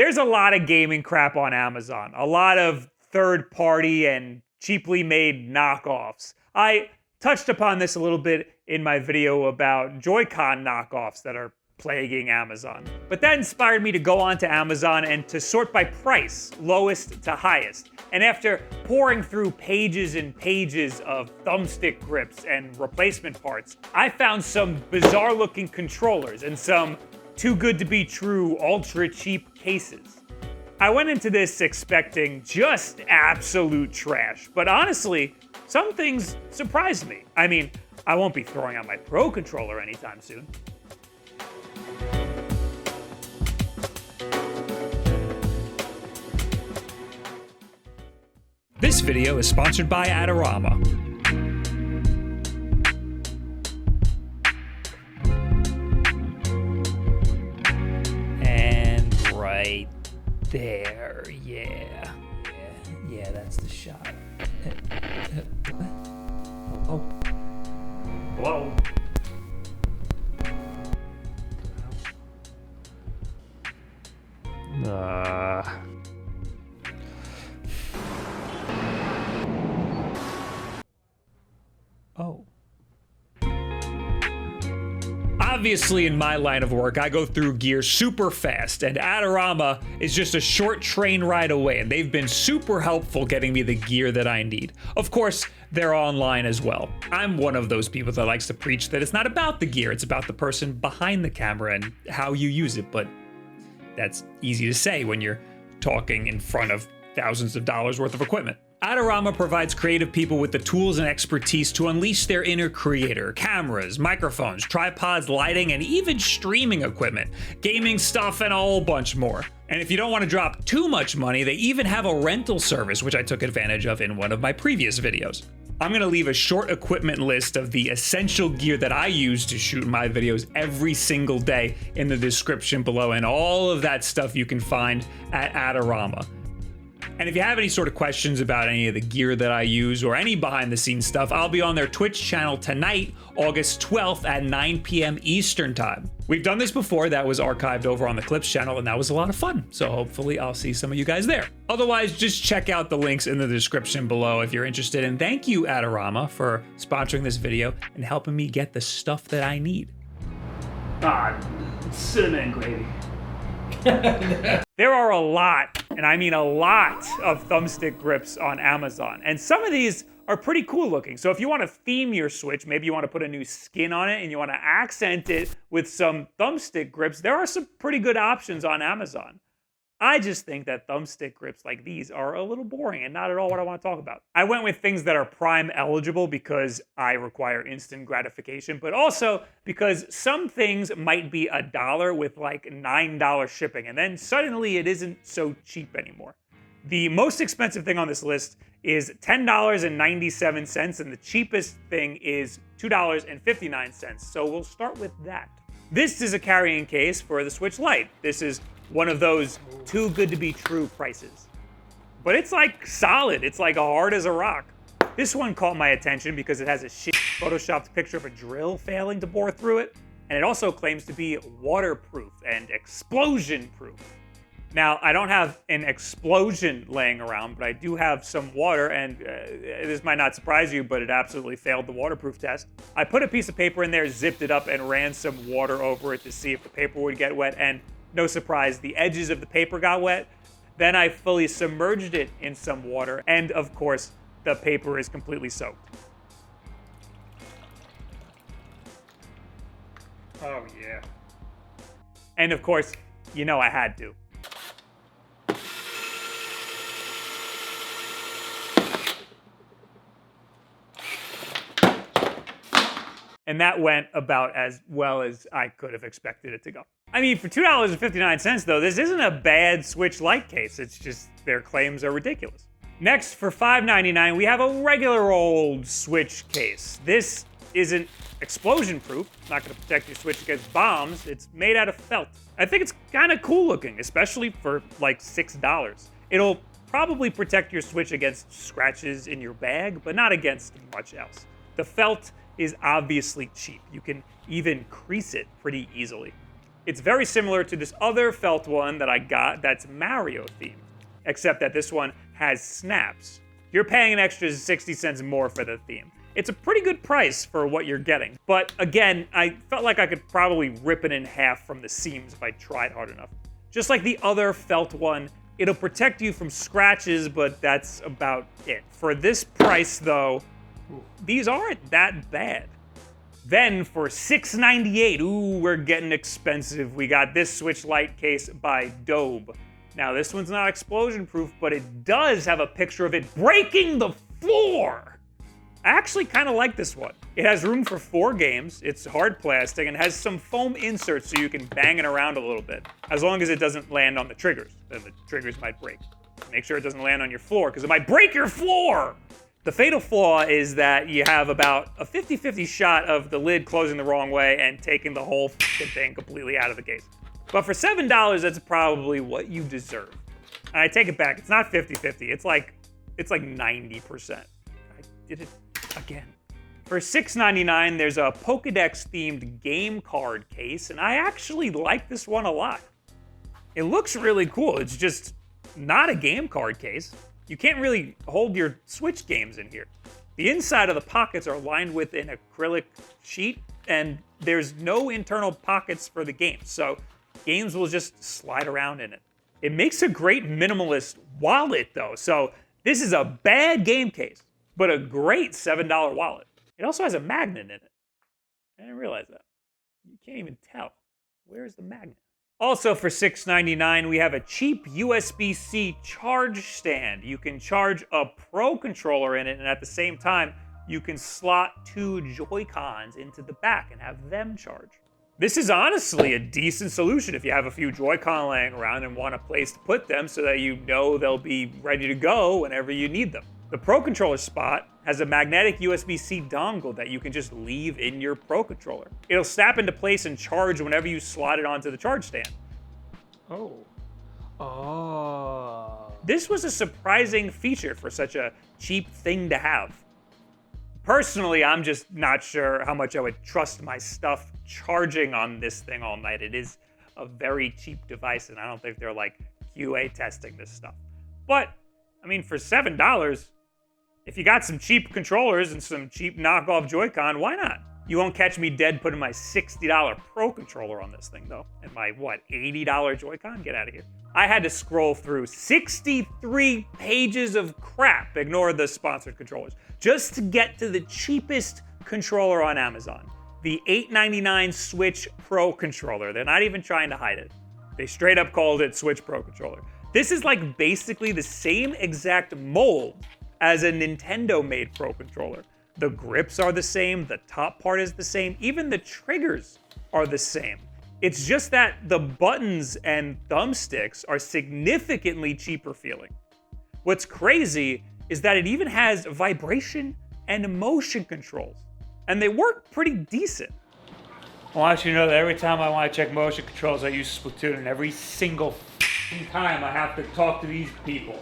There's a lot of gaming crap on Amazon, a lot of third-party and cheaply made knockoffs. I touched upon this a little bit in my video about Joy-Con knockoffs that are plaguing Amazon. But that inspired me to go onto Amazon and to sort by price, lowest to highest. And after pouring through pages and pages of thumbstick grips and replacement parts, I found some bizarre looking controllers and some too good to be true ultra cheap cases. I went into this expecting just absolute trash, but honestly, some things surprised me. I mean, I won't be throwing out my Pro controller anytime soon. This video is sponsored by Adorama. And right there, yeah, that's the shot. Oh, whoa. Oh. Obviously, in my line of work, I go through gear super fast, and Adorama is just a short train ride away, and they've been super helpful getting me the gear that I need. Of course, they're online as well. I'm one of those people that likes to preach that it's not about the gear, it's about the person behind the camera and how you use it, but that's easy to say when you're talking in front of thousands of dollars worth of equipment. Adorama provides creative people with the tools and expertise to unleash their inner creator. Cameras, microphones, tripods, lighting, and even streaming equipment, gaming stuff, and a whole bunch more. And if you don't want to drop too much money, they even have a rental service, which I took advantage of in one of my previous videos. I'm gonna leave a short equipment list of the essential gear that I use to shoot my videos every single day in the description below, and all of that stuff you can find at Adorama. And if you have any sort of questions about any of the gear that I use or any behind the scenes stuff, I'll be on their Twitch channel tonight, August 12th at 9 p.m. Eastern time. We've done this before, that was archived over on the Clips channel, and that was a lot of fun. So hopefully I'll see some of you guys there. Otherwise, just check out the links in the description below if you're interested. And thank you, Adorama, for sponsoring this video and helping me get the stuff that I need. Cinnamon gravy. There are a lot, and I mean a lot, of thumbstick grips on Amazon, and some of these are pretty cool looking. So if you want to theme your Switch, maybe you want to put a new skin on it and you want to accent it with some thumbstick grips, there are some pretty good options on Amazon. I just think that thumbstick grips like these are a little boring and not at all what I want to talk about. I went with things that are Prime eligible because I require instant gratification, but also because some things might be $1 with like $9 shipping, and then suddenly it isn't so cheap anymore. The most expensive thing on this list is $10.97, and the cheapest thing is $2.59. So we'll start with that. This is a carrying case for the Switch Lite. This is one of those too good to be true prices. But it's like solid, it's like hard as a rock. This one caught my attention because it has a shit photoshopped picture of a drill failing to bore through it, and it also claims to be waterproof and explosion proof. Now, I don't have an explosion laying around, but I do have some water, and this might not surprise you, but it absolutely failed the waterproof test. I put a piece of paper in there, zipped it up, and ran some water over it to see if the paper would get wet, and no surprise, the edges of the paper got wet. Then I fully submerged it in some water, and of course, the paper is completely soaked. Oh yeah. And of course, you know I had to. And that went about as well as I could have expected it to go. I mean, for $2.59 though, this isn't a bad Switch Lite case. It's just their claims are ridiculous. Next, for $5.99, we have a regular old Switch case. This isn't explosion-proof. It's not going to protect your Switch against bombs. It's made out of felt. I think it's kind of cool looking, especially for like $6. It'll probably protect your Switch against scratches in your bag, but not against much else. The felt is obviously cheap. You can even crease it pretty easily. It's very similar to this other felt one that I got that's Mario themed, except that this one has snaps. You're paying an extra 60 cents more for the theme. It's a pretty good price for what you're getting. But again, I felt like I could probably rip it in half from the seams if I tried hard enough. Just like the other felt one, it'll protect you from scratches, but that's about it. For this price though, these aren't that bad. Then for $6.98, ooh, we're getting expensive. We got this Switch Lite case by Dobe. Now this one's not explosion proof, but it does have a picture of it breaking the floor. I actually kind of like this one. It has room for 4 games, it's hard plastic, and has some foam inserts so you can bang it around a little bit, as long as it doesn't land on the triggers. Then the triggers might break. Make sure it doesn't land on your floor, because it might break your floor! The fatal flaw is that you have about a 50-50 shot of the lid closing the wrong way and taking the whole thing completely out of the case. But for $7, that's probably what you deserve. And I take it back, it's not 50-50, it's like 90%. I did it again. For $6.99, there's a Pokedex themed game card case, and I actually like this one a lot. It looks really cool, it's just not a game card case. You can't really hold your Switch games in here. The inside of the pockets are lined with an acrylic sheet, and there's no internal pockets for the games, so games will just slide around in it. It makes a great minimalist wallet, though, so this is a bad game case, but a great $7 wallet. It also has a magnet in it. I didn't realize that. You can't even tell. Where's the magnet? Also for $6.99, we have a cheap USB-C charge stand. You can charge a Pro Controller in it, and at the same time, you can slot 2 Joy-Cons into the back and have them charge. This is honestly a decent solution if you have a few Joy-Con laying around and want a place to put them so that you know they'll be ready to go whenever you need them. The Pro Controller spot has a magnetic USB-C dongle that you can just leave in your Pro Controller. It'll snap into place and charge whenever you slot it onto the charge stand. Oh. This was a surprising feature for such a cheap thing to have. Personally, I'm just not sure how much I would trust my stuff charging on this thing all night. It is a very cheap device, and I don't think they're like QA testing this stuff. But, I mean, for $7, if you got some cheap controllers and some cheap knockoff Joy-Con, why not? You won't catch me dead putting my $60 Pro Controller on this thing, though. And my, what, $80 Joy-Con? Get out of here. I had to scroll through 63 pages of crap, ignore the sponsored controllers, just to get to the cheapest controller on Amazon. The $8.99 Switch Pro Controller. They're not even trying to hide it. They straight up called it Switch Pro Controller. This is like basically the same exact mold as a Nintendo-made Pro Controller. The grips are the same, the top part is the same, even the triggers are the same. It's just that the buttons and thumbsticks are significantly cheaper feeling. What's crazy is that it even has vibration and motion controls, and they work pretty decent. I want you to know that every time I want to check motion controls, I use Splatoon, and every single time I have to talk to these people.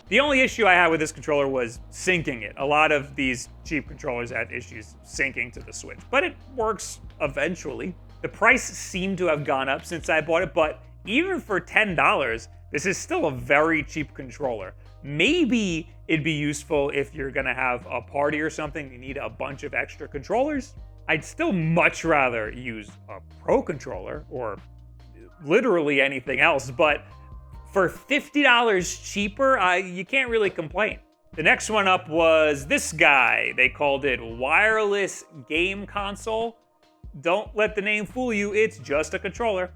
The only issue I had with this controller was syncing it. A lot of these cheap controllers have issues syncing to the Switch, but it works eventually. The price seemed to have gone up since I bought it, but even for $10, this is still a very cheap controller. Maybe it'd be useful if you're gonna have a party or something, you need a bunch of extra controllers. I'd still much rather use a Pro Controller or literally anything else, but for $50 cheaper, you can't really complain. The next one up was this guy. They called it Wireless Game Console. Don't let the name fool you, it's just a controller.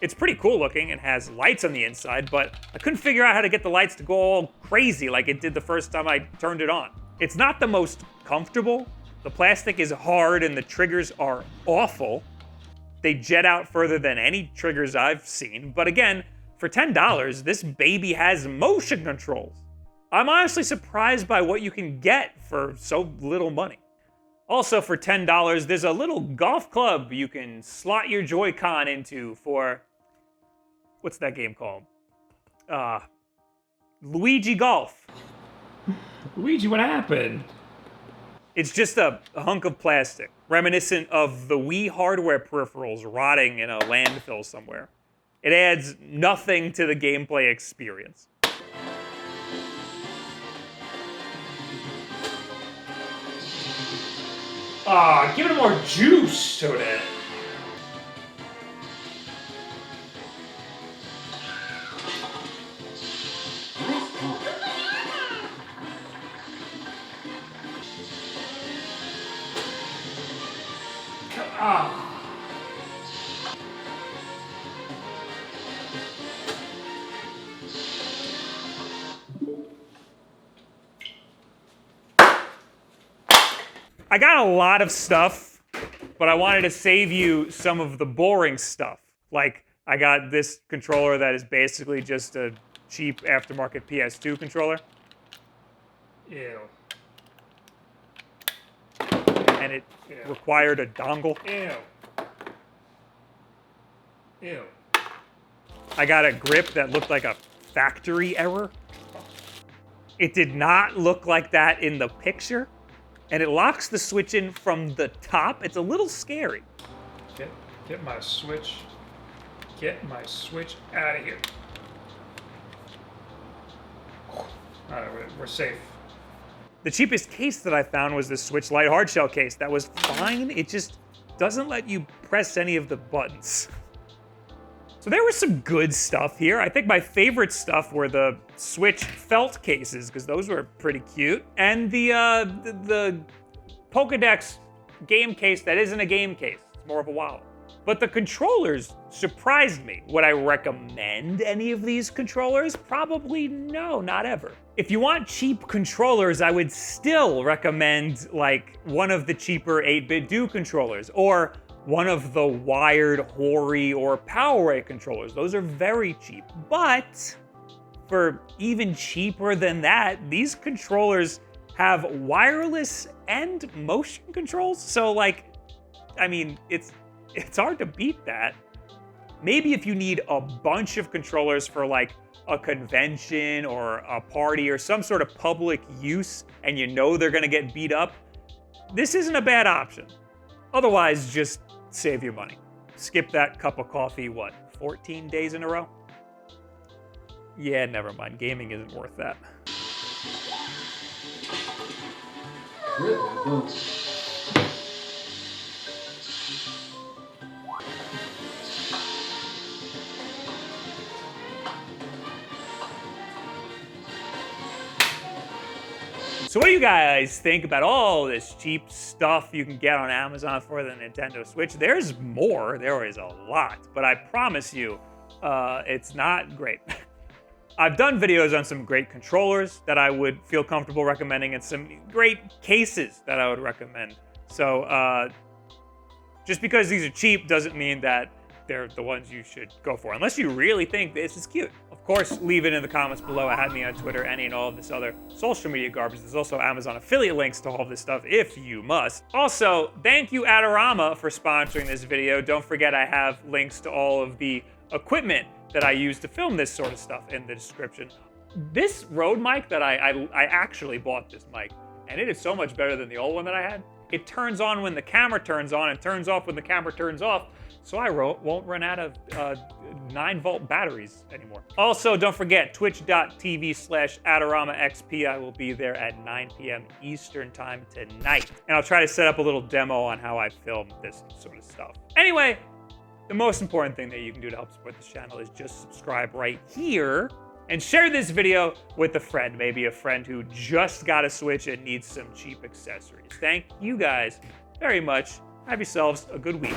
It's pretty cool looking and has lights on the inside, but I couldn't figure out how to get the lights to go all crazy like it did the first time I turned it on. It's not the most comfortable. The plastic is hard and the triggers are awful. They jet out further than any triggers I've seen, but again, for $10, this baby has motion controls. I'm honestly surprised by what you can get for so little money. Also for $10, there's a little golf club you can slot your Joy-Con into for, what's that game called? Luigi Golf. Luigi, what happened? It's just a hunk of plastic, reminiscent of the Wii hardware peripherals rotting in a landfill somewhere. It adds nothing to the gameplay experience. Give it more juice to it. I got a lot of stuff, but I wanted to save you some of the boring stuff. Like, I got this controller that is basically just a cheap aftermarket PS2 controller. Ew. And it required a dongle. Ew. Ew. I got a grip that looked like a factory error. It did not look like that in the picture. And it locks the Switch in from the top. It's a little scary. Get my Switch. Get my Switch out of here. All right, we're safe. The cheapest case that I found was the Switch Lite hardshell case. That was fine. It just doesn't let you press any of the buttons. So there was some good stuff here. I think my favorite stuff were the Switch felt cases, because those were pretty cute. And the Pokedex game case that isn't a game case. It's more of a wallet. But the controllers surprised me. Would I recommend any of these controllers? Probably no, not ever. If you want cheap controllers, I would still recommend like one of the cheaper 8-bit Do controllers, or one of the wired Hori or PowerA controllers. Those are very cheap. But for even cheaper than that, these controllers have wireless and motion controls. So like, I mean, it's hard to beat that. Maybe if you need a bunch of controllers for like a convention or a party or some sort of public use and you know they're gonna get beat up, this isn't a bad option. Otherwise, just save your money. Skip that cup of coffee, what, 14 days in a row? Yeah, never mind. Gaming isn't worth that. So what do you guys think about all this cheap stuff you can get on Amazon for the Nintendo Switch? There's more, there is a lot, but I promise you, it's not great. I've done videos on some great controllers that I would feel comfortable recommending and some great cases that I would recommend. So just because these are cheap doesn't mean that they're the ones you should go for, unless you really think this is cute. Of course, leave it in the comments below. Add me on Twitter, any and all of this other social media garbage. There's also Amazon affiliate links to all of this stuff if you must. Also, thank you Adorama for sponsoring this video. Don't forget I have links to all of the equipment that I use to film this sort of stuff in the description. This Rode mic that I actually bought this mic, and it is so much better than the old one that I had. It turns on when the camera turns on and turns off when the camera turns off, so I won't run out of 9-volt batteries anymore. Also, don't forget, twitch.tv/AdoramaXP. I will be there at 9 p.m. Eastern time tonight. And I'll try to set up a little demo on how I film this sort of stuff. Anyway, the most important thing that you can do to help support this channel is just subscribe right here and share this video with a friend, maybe a friend who just got a Switch and needs some cheap accessories. Thank you guys very much. Have yourselves a good week.